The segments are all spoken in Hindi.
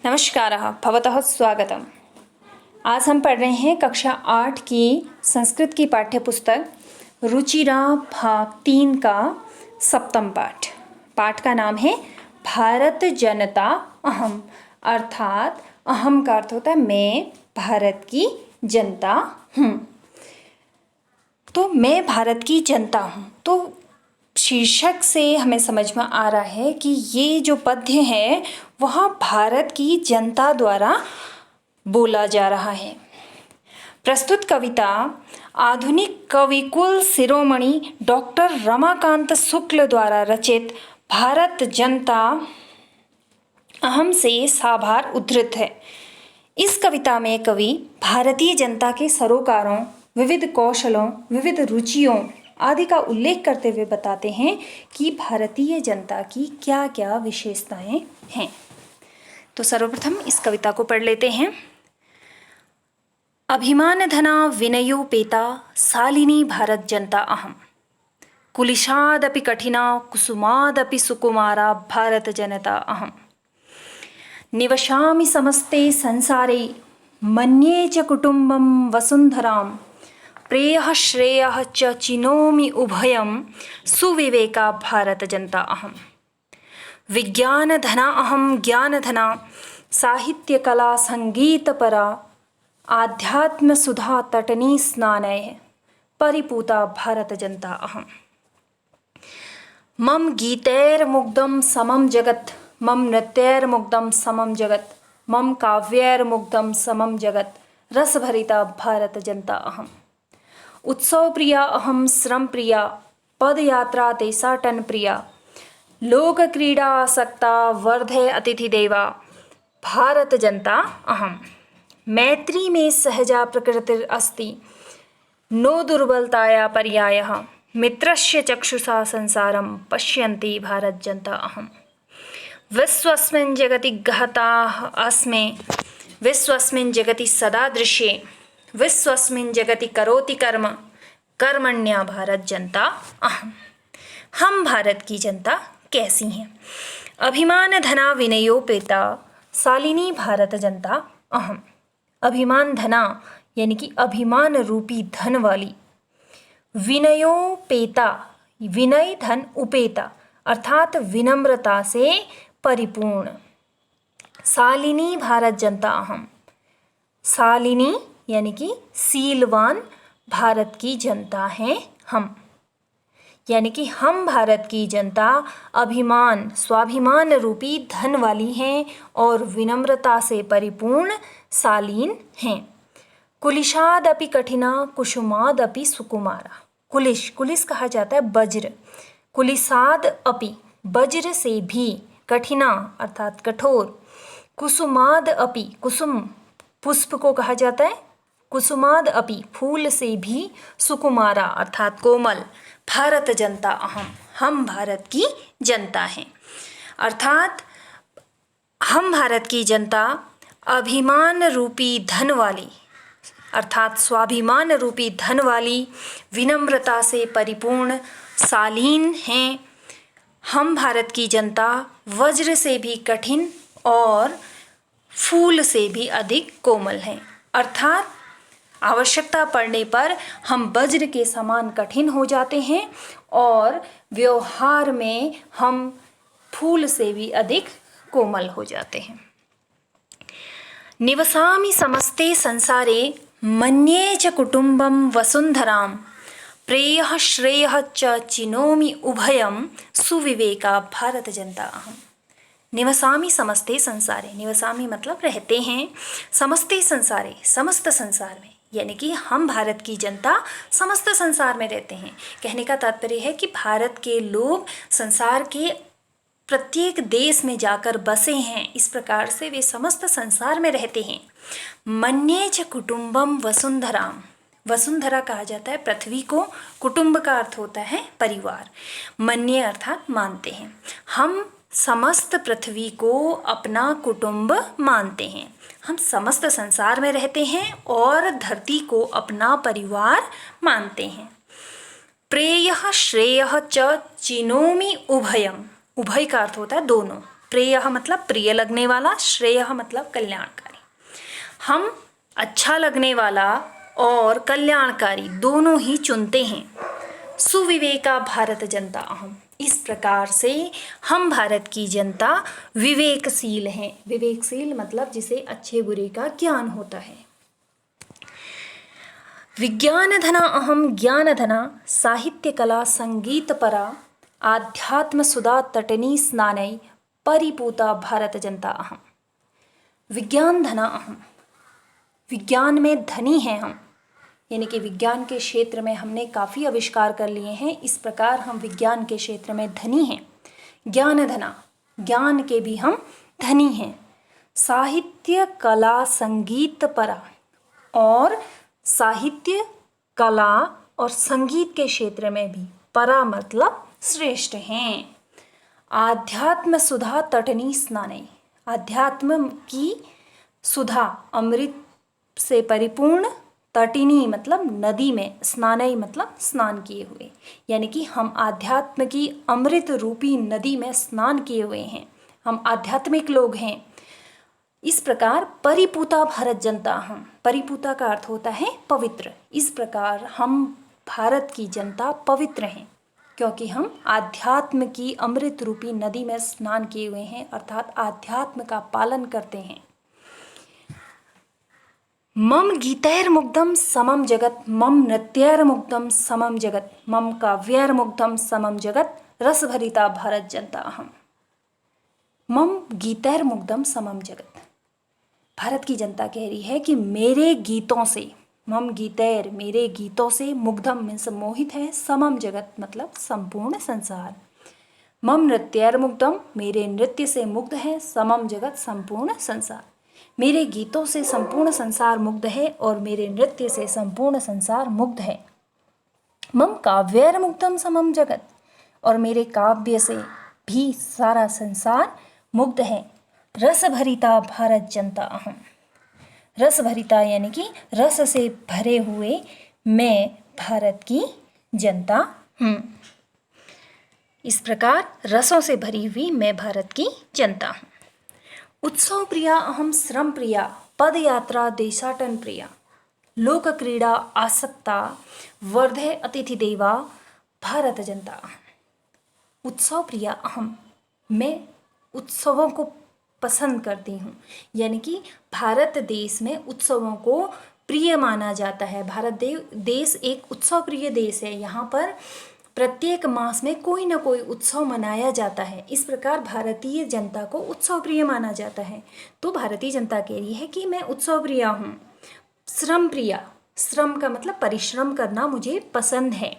नमस्कारः भवतः स्वागतम। आज हम पढ़ रहे हैं कक्षा 8 की संस्कृत की पाठ्यपुस्तक रुचिरा भाग 3 का सप्तम पाठ। पाठ का नाम है भारत जनता अहम, अर्थात अहम का अर्थ होता है मैं भारत की जनता हूँ। तो मैं भारत की जनता हूँ, तो शीर्षक से हमें समझ में आ रहा है कि ये जो पद्य है वह भारत की जनता द्वारा बोला जा रहा है। प्रस्तुत कविता आधुनिक कविकुल शिरोमणि डॉक्टर रमाकांत शुक्ल द्वारा रचित भारत जनता अहम से साभार उद्धृत है। इस कविता में कवि भारतीय जनता के सरोकारों, विविध कौशलों, विविध रुचियों आदि का उल्लेख करते हुए बताते हैं कि भारतीय जनता की क्या क्या विशेषताएं हैं। तो सर्वप्रथम इस कविता को पढ़ लेते हैं। अभिमान धना विनयोपेता शालिनी भारत जनता अहम, कुलिशादपि कठिना कुसुमादपि सुकुमारा भारत जनता अहम, निवसामि समस्ते संसारे मन्ये च कुटुम्बं वसुन्धरां, प्रेयः श्रेयः च चिनोमि उभयं सुविवेका भारत जनता अहम, विज्ञानधना अहम ज्ञानधना साहित्यकला संगीतपरा, आध्यात्म सुधा तटनी स्नानैः परिपूता भारत जनता अहम, मम गीतैर्मुग्धं समं जगत्, मम नृत्यैर्मुग्धं समं जगत्, मम काव्यैर्मुग्धं समं जगत्, रसभरिता भारत जनता अहम, उत्सव प्रिया अहम श्रम प्रिया, पदयात्रा देशाटन प्रिया, लोक क्रीडा आसक्ता वर्धे अतिथि देवा भारत जनता अहम, मैत्री में सहजा प्रकृतिर अस्ति नो दुर्बलताया पर्यायः, मित्रस्य चक्षुषा संसारं पश्यन्ति भारत जनता अहम, विश्वस्मिन् जगति गहताः अस्मे, विश्वस्मिन् जगति सदा दृश्ये, विश्वस्मिन् जगति करोति कर्म, कर्मण्या भारत जनता अहम। हम भारत की जनता कैसी हैं? अभिमान धना विनयोपेता शालिनी भारत जनता अहम। अभिमान धना यानी कि अभिमान रूपी धन वाली, विनयोपेता विनय धन उपेता अर्थात विनम्रता से परिपूर्ण, शालिनी भारत जनता अहम। शालिनी यानी कि सीलवान भारत की जनता हैं हम, यानी कि हम भारत की जनता अभिमान स्वाभिमान रूपी धन वाली हैं और विनम्रता से परिपूर्ण शालीन हैं। कुलिशादपि कठिना कुसुमादपि सुकुमारा, कुलिश कहा जाता है वज्र, कुलिशाद अपि वज्र से भी, कठिना अर्थात कठोर, कुसुमाद अपि कुसुम पुष्प को कहा जाता है, कुसुमाद अपि फूल से भी, सुकुमारा अर्थात कोमल, भारत जनता अहम हम भारत की जनता हैं। अर्थात हम भारत की जनता अभिमान रूपी धन वाली अर्थात स्वाभिमान रूपी धन वाली, विनम्रता से परिपूर्ण शालीन हैं। हम भारत की जनता वज्र से भी कठिन और फूल से भी अधिक कोमल हैं, अर्थात आवश्यकता पड़ने पर हम वज्र के समान कठिन हो जाते हैं और व्यवहार में हम फूल से भी अधिक कोमल हो जाते हैं। निवसामि समस्ते संसारे मन्ये च कुटुम्बं वसुन्धरां, प्रेयः श्रेयः च चिनोमि उभयं सुविवेका भारत जनता अहम। निवसामि समस्ते संसारे, निवसामि मतलब रहते हैं, समस्ते संसारे समस्त संसार में, यानी कि हम भारत की जनता समस्त संसार में रहते हैं। कहने का तात्पर्य है कि भारत के लोग संसार के प्रत्येक देश में जाकर बसे हैं, इस प्रकार से वे समस्त संसार में रहते हैं। मन्ये च कुटुम्बं वसुन्धरां, वसुंधरा कहा जाता है पृथ्वी को, कुटुंब का अर्थ होता है परिवार, मन्ये अर्थात मानते हैं। हम समस्त पृथ्वी को अपना कुटुंब मानते हैं, हम समस्त संसार में रहते हैं और धरती को अपना परिवार मानते हैं। प्रेयः श्रेयः च चिनोमि उभयं, उभय का अर्थ होता है दोनों, प्रेयः मतलब प्रिय लगने वाला, श्रेयः मतलब कल्याणकारी। हम अच्छा लगने वाला और कल्याणकारी दोनों ही चुनते हैं। सुविवेका भारत जनता अहम, इस प्रकार से हम भारत की जनता विवेकशील हैं। विवेकशील मतलब जिसे अच्छे बुरे का ज्ञान होता है। विज्ञानधना अहम ज्ञानधना साहित्य कला संगीत परा आध्यात्म सुधा तटनी स्नानै परिपूता भारत जनता अहम। विज्ञान धना अहम, विज्ञान में धनी हैं हम, यानी कि विज्ञान के क्षेत्र में हमने काफ़ी आविष्कार कर लिए हैं, इस प्रकार हम विज्ञान के क्षेत्र में धनी हैं। ज्ञान धना, ज्ञान के भी हम धनी हैं। साहित्य कला संगीत परा, और साहित्य कला और संगीत के क्षेत्र में भी परा मतलब श्रेष्ठ हैं। आध्यात्म सुधा तटनी स्नानै, आध्यात्म की सुधा अमृत से परिपूर्ण, तटिनी मतलब नदी में, स्नानै मतलब स्नान किए हुए, यानी कि हम आध्यात्म की अमृत रूपी नदी में स्नान किए हुए हैं, हम आध्यात्मिक लोग हैं। इस प्रकार परिपूता भारत जनता हम, परिपूता का अर्थ होता है पवित्र। इस प्रकार हम भारत की जनता पवित्र हैं, क्योंकि हम आध्यात्म की अमृत रूपी नदी में स्नान किए हुए हैं, अर्थात आध्यात्म का पालन करते हैं। मम गीतैर्मुग्धं समम जगत, मम नृत्यैर्मुग्धं समम जगत, मम काव्यैर्मुग्धं समम जगत, रसभरिता भारत जनता अहम। मम गीतैर्मुग्धं समम जगत, भारत की जनता कह रही है कि मेरे गीतों से, मम गीतैर मेरे गीतों से, मुग्धम मीन्स मोहित है, समम जगत मतलब संपूर्ण संसार। मम नृत्यैर्मुग्धम मेरे नृत्य से मुग्ध है, समम जगत संपूर्ण संसार। मेरे गीतों से संपूर्ण संसार मुग्ध है और मेरे नृत्य से संपूर्ण संसार मुग्ध है। मम काव्यैर्मुग्धम समम जगत, और मेरे काव्य से भी सारा संसार मुग्ध है। रस भरिता भारत जनता अहम, रस भरिता यानी कि रस से भरे हुए मैं भारत की जनता हूँ। इस प्रकार रसों से भरी हुई मैं भारत की जनता हूँ। उत्सव प्रिया अहम श्रम प्रिया पद यात्रा देशाटन प्रिया लोक क्रीड़ा आसक्ता वर्धे अतिथि देवा भारत जनता। उत्सव प्रिया अहम, मैं उत्सवों को पसंद करती हूँ, यानी कि भारत देश में उत्सवों को प्रिय माना जाता है। भारत देश एक उत्सव प्रिय देश है। यहाँ पर प्रत्येक मास में कोई ना कोई उत्सव मनाया जाता है। इस प्रकार भारतीय जनता को उत्सव प्रिय माना जाता है। तो भारतीय जनता कह रही है कि मैं उत्सव प्रिया हूँ। श्रम प्रिया, श्रम का मतलब परिश्रम करना मुझे पसंद है।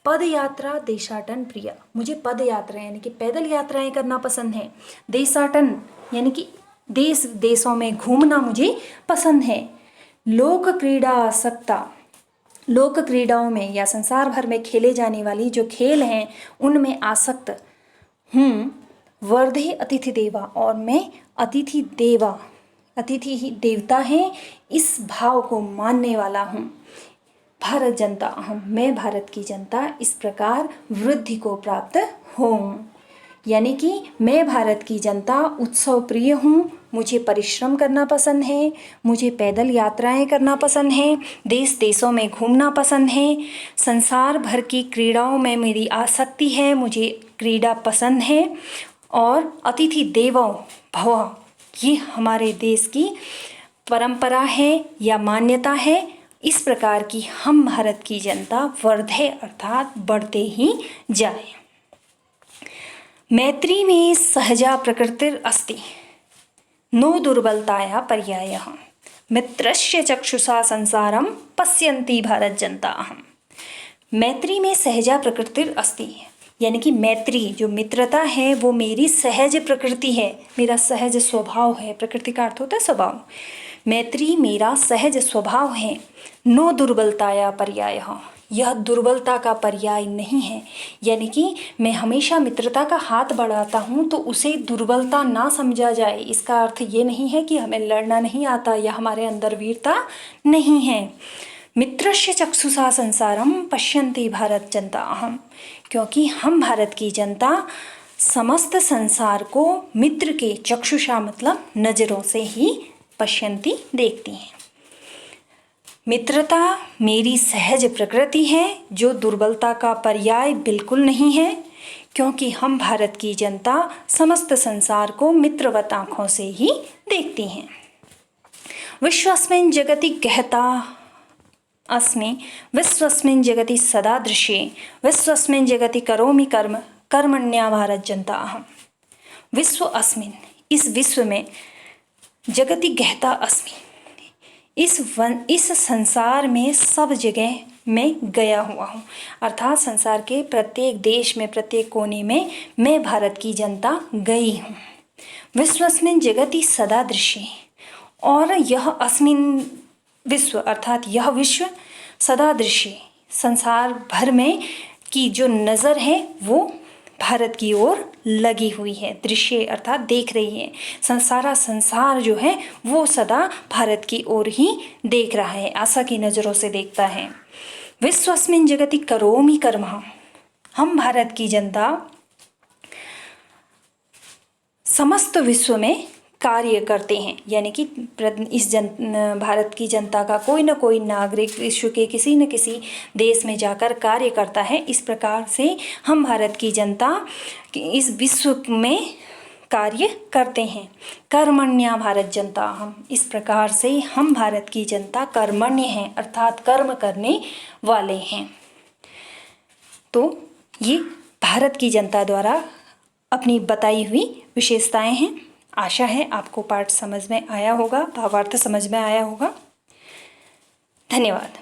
पद यात्रा देशाटन प्रिया, मुझे पद यात्रा यानी कि पैदल यात्राएं करना पसंद है। देशाटन यानी कि देश देशों में घूमना मुझे पसंद है। लोक क्रीड़ा आसक्ता, लोक क्रीड़ाओं में या संसार भर में खेले जाने वाली जो खेल हैं उनमें आसक्त हूँ। वर्धे अतिथि देवा, और मैं अतिथि देवा, अतिथि ही देवता है, इस भाव को मानने वाला हूँ। भारत जनता अहम, मैं भारत की जनता इस प्रकार वृद्धि को प्राप्त हूँ, यानी कि मैं भारत की जनता उत्सव प्रिय हूँ, मुझे परिश्रम करना पसंद है, मुझे पैदल यात्राएं करना पसंद है, देश देशों में घूमना पसंद है, संसार भर की क्रीड़ाओं में मेरी आसक्ति है, मुझे क्रीड़ा पसंद है, और अतिथि देवो भव, ये हमारे देश की परंपरा है या मान्यता है। इस प्रकार की हम भारत की जनता वर्धे अर्थात बढ़ते ही जाए। मैत्री में सहजा प्रकृतिर अस्ति नो दुर्बलताया पर्यायः मित्रस्य चक्षुषा संसारम पश्यन्ति भारत जनता अहम। मैत्री में सहजा प्रकृतिर अस्ति, यानी कि मैत्री जो मित्रता है वो मेरी सहज प्रकृति है, मेरा सहज स्वभाव है। प्रकृति का अर्थ होता है स्वभाव। मैत्री मेरा सहज स्वभाव है। नो दुर्बलताया पर्यायः, यह दुर्बलता का पर्याय नहीं है, यानी कि मैं हमेशा मित्रता का हाथ बढ़ाता हूँ तो उसे दुर्बलता ना समझा जाए। इसका अर्थ ये नहीं है कि हमें लड़ना नहीं आता या हमारे अंदर वीरता नहीं है। मित्रस्य चक्षुषा संसारम पश्यन्ति भारत जनता अहम, क्योंकि हम भारत की जनता समस्त संसार को मित्र के चक्षुषा मतलब नज़रों से ही पश्यन्ति देखती हैं। मित्रता मेरी सहज प्रकृति है जो दुर्बलता का पर्याय बिल्कुल नहीं है, क्योंकि हम भारत की जनता समस्त संसार को मित्रवत आँखों से ही देखती हैं। विश्वस्मिन् जगति गहता अस्मि, विश्वस्मिन् जगति सदा दृश्ये, विश्वस्मिन् जगति करोमि कर्म, कर्मण्या भारत जनता अहम्। विश्व अस्मिन्, इस विश्व में, जगति गहता अस्मि, इस संसार में सब जगह मैं गया हुआ हूँ, अर्थात संसार के प्रत्येक देश में, प्रत्येक कोने में मैं भारत की जनता गई हूँ। विश्वस्मिन् जगति सदा दृश्ये, और यह अस्मिन् विश्व अर्थात यह विश्व सदा दृश्य, संसार भर में की जो नज़र है वो भारत की ओर लगी हुई है। दृश्य अर्थात देख रही है, सारा संसार जो है वो सदा भारत की ओर ही देख रहा है, आशा की नज़रों से देखता है। विश्वस्मिन् जगति करोमि कर्मः, हम भारत की जनता समस्त विश्व में कार्य करते हैं, यानी कि भारत की जनता का कोई न कोई नागरिक विश्व के किसी न किसी देश में जाकर कार्य करता है। इस प्रकार से हम भारत की जनता इस विश्व में कार्य करते हैं। कर्मण्या भारत जनता हम, इस प्रकार से हम भारत की जनता कर्मण्य हैं, अर्थात कर्म करने वाले हैं। तो ये भारत की जनता द्वारा अपनी बताई हुई विशेषताएं हैं। आशा है आपको पाठ समझ में आया होगा, भावार्थ समझ में आया होगा। धन्यवाद।